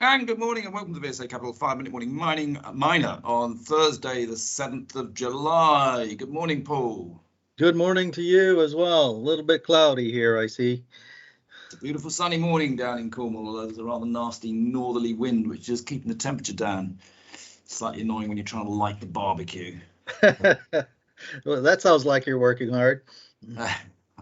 And good morning and welcome to the VSA Capital 5-Minute Morning Miner on Thursday, the 7th of July. Good morning, Paul. Good morning to you as well. A little bit cloudy here, I see. It's a beautiful sunny morning down in Cornwall, although there's a rather nasty northerly wind, which is keeping the temperature down. Slightly annoying when you're trying to light the barbecue. Well, that sounds like you're working hard.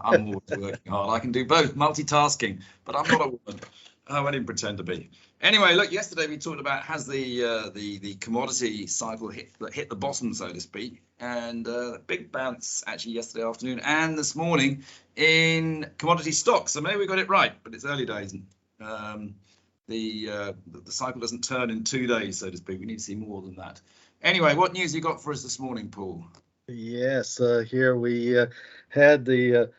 I'm always working hard. I can do both, multitasking, but I'm not a woman. I won't even pretend to be. Anyway, look, yesterday we talked about has the commodity cycle hit the bottom, so to speak, and a big bounce actually yesterday afternoon and this morning in commodity stocks. So maybe we got it right, but it's early days. The cycle doesn't turn in 2 days, so to speak. We need to see more than that. Anyway, what news you got for us this morning, Paul? Yes, here we had the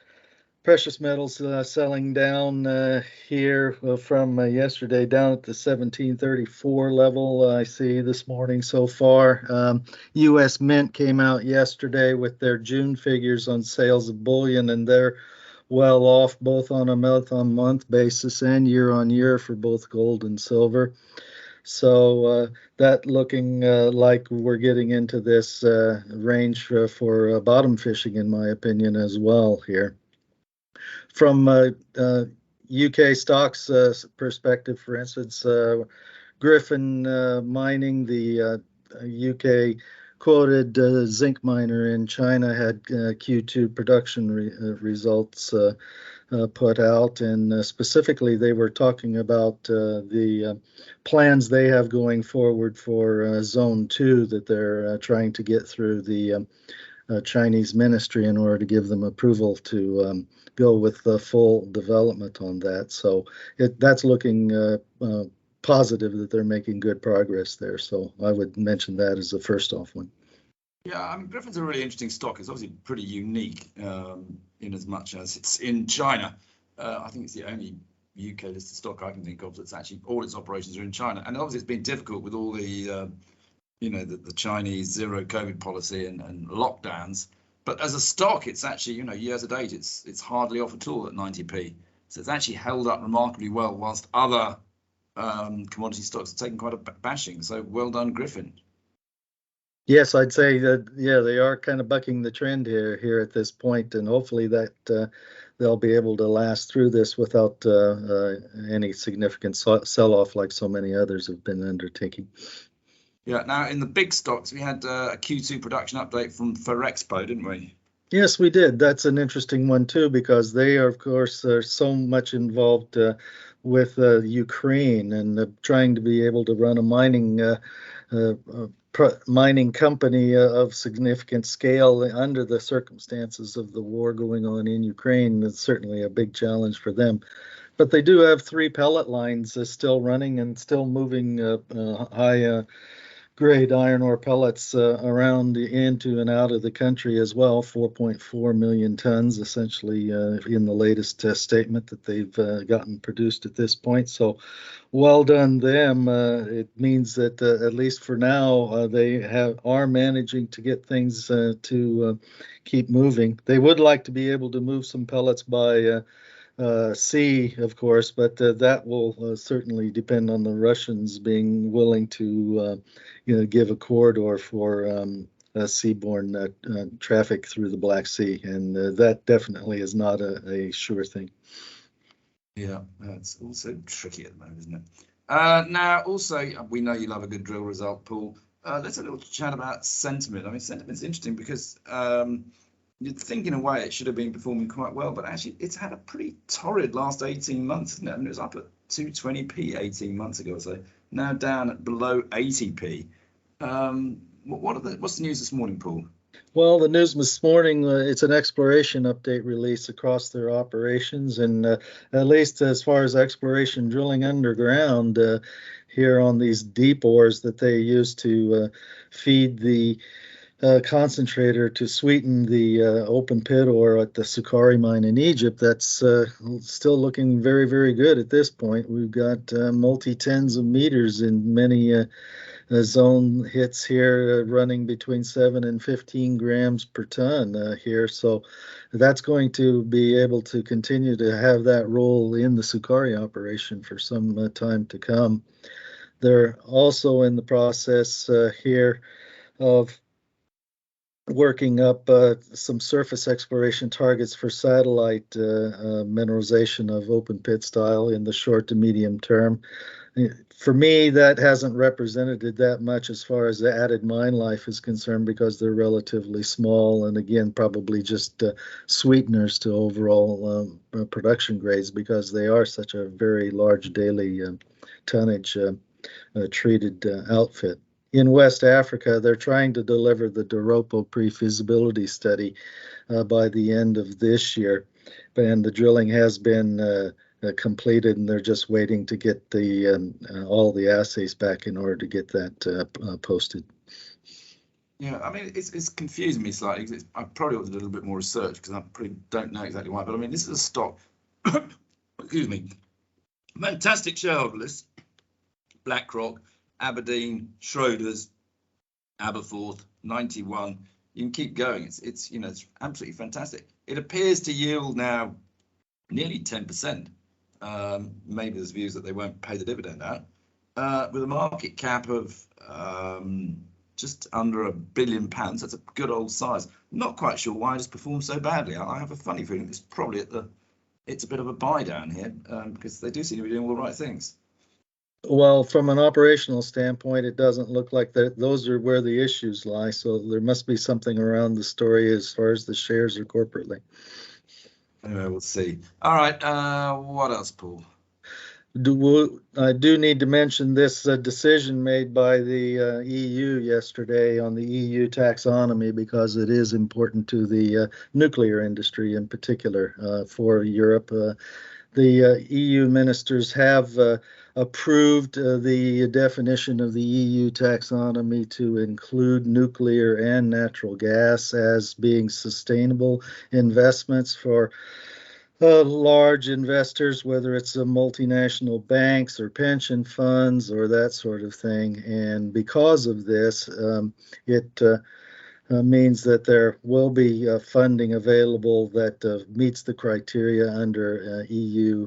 precious metals selling down here from yesterday down at the 1734 level. I see this morning so far. U.S. Mint came out yesterday with their June figures on sales of bullion, and they're well off both on a month-on-month basis and year-on-year for both gold and silver. So that looking like we're getting into this range for bottom fishing, in my opinion, as well here. From UK stocks perspective, for instance, Griffin Mining, the UK quoted zinc miner in China, had Q2 production results put out, and specifically they were talking about the plans they have going forward for Zone 2 that they're trying to get through the Chinese ministry in order to give them approval to go with the full development on that. So that's looking positive that they're making good progress there. So I would mention that as the first off one. Yeah, I mean, Griffin's a really interesting stock. It's obviously pretty unique in as much as it's in China. I think it's the only UK listed stock I can think of that's actually all its operations are in China. And obviously it's been difficult with all the the Chinese zero COVID policy and lockdowns. But as a stock, it's actually, years to date, it's hardly off at all at 90p. So it's actually held up remarkably well, whilst other commodity stocks have taken quite a bashing. So well done, Griffin. Yes, I'd say that, yeah, they are kind of bucking the trend here at this point, and hopefully that they'll be able to last through this without any significant sell-off like so many others have been undertaking. Yeah, now in the big stocks, we had a Q2 production update from Ferrexpo, didn't we? Yes, we did. That's an interesting one, too, because they, are, of course, are so much involved with Ukraine and trying to be able to run a mining company of significant scale under the circumstances of the war going on in Ukraine. It's certainly a big challenge for them. But they do have 3 pellet lines still running and still moving high grade iron ore pellets around into and out of the country as well, 4.4 million tons essentially in the latest statement that they've gotten produced at this point. So well done them. It means that at least for now they are managing to get things to keep moving. They would like to be able to move some pellets by sea, of course, but that will certainly depend on the Russians being willing to, give a corridor for seaborne traffic through the Black Sea, and that definitely is not a sure thing. Yeah, it's also tricky at the moment, isn't it? Now, also, we know you love a good drill result, Paul. Let's have a little chat about sentiment. I mean, sentiment's interesting because you'd think in a way it should have been performing quite well, but actually it's had a pretty torrid last 18 months, isn't it? I mean, it was up at 220p 18 months ago or so, now down at below 80p. What's the news this morning, Paul? Well, the news this morning, it's an exploration update release across their operations, and at least as far as exploration drilling underground here on these deep ores that they use to feed the concentrator to sweeten the open pit ore at the Sukari mine in Egypt, that's still looking very, very good at this point. We've got multi-tens of meters in many zone hits here running between 7 and 15 grams per ton here. So that's going to be able to continue to have that role in the Sukari operation for some time to come. They're also in the process here of working up some surface exploration targets for satellite mineralization of open pit style in the short to medium term. For me, that hasn't represented that much as far as the added mine life is concerned because they're relatively small and again probably just sweeteners to overall production grades because they are such a very large daily tonnage treated outfit. In West Africa, they're trying to deliver the Doropo pre-feasibility study by the end of this year, and the drilling has been completed, and they're just waiting to get the all the assays back in order to get that posted. Yeah, I mean, it's confusing me slightly. I probably ought to do a little bit more research because I probably don't know exactly why. But I mean, this is a stock, excuse me, fantastic shareholder list. BlackRock, Aberdeen, Schroders, Aberforth, 91. You can keep going. It's it's absolutely fantastic. It appears to yield now nearly 10%. Maybe there's views that they won't pay the dividend out. With a market cap of just under £1 billion. That's a good old size. Not quite sure why it's performed so badly. I have a funny feeling it's probably it's a bit of a buy down here because they do seem to be doing all the right things. Well, from an operational standpoint, it doesn't look like those are where the issues lie. So there must be something around the story as far as the shares are corporately. We'll see. All right. What else, Paul? I do need to mention this decision made by the EU yesterday on the EU taxonomy because it is important to the nuclear industry in particular for Europe. The EU ministers have approved the definition of the EU taxonomy to include nuclear and natural gas as being sustainable investments for large investors, whether it's multinational banks or pension funds or that sort of thing. And because of this, it means that there will be funding available that meets the criteria under EU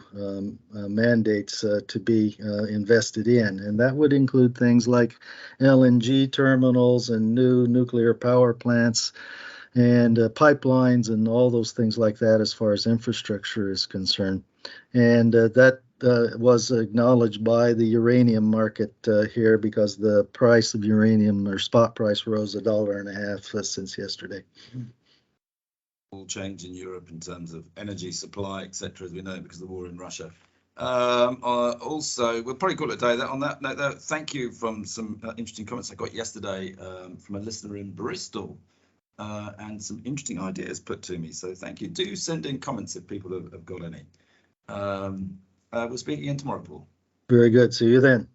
mandates to be invested in. And that would include things like LNG terminals and new nuclear power plants and pipelines and all those things like that as far as infrastructure is concerned. And that was acknowledged by the uranium market here because the price of uranium or spot price rose $1.50 since yesterday. All change in Europe in terms of energy supply, etc., as we know, because of the war in Russia. Also, we'll probably call it a day. On that note, thank you from some interesting comments I got yesterday from a listener in Bristol. And some interesting ideas put to me. So thank you. Do send in comments if people have got any. We'll speak again tomorrow, Paul. Very good. See you then.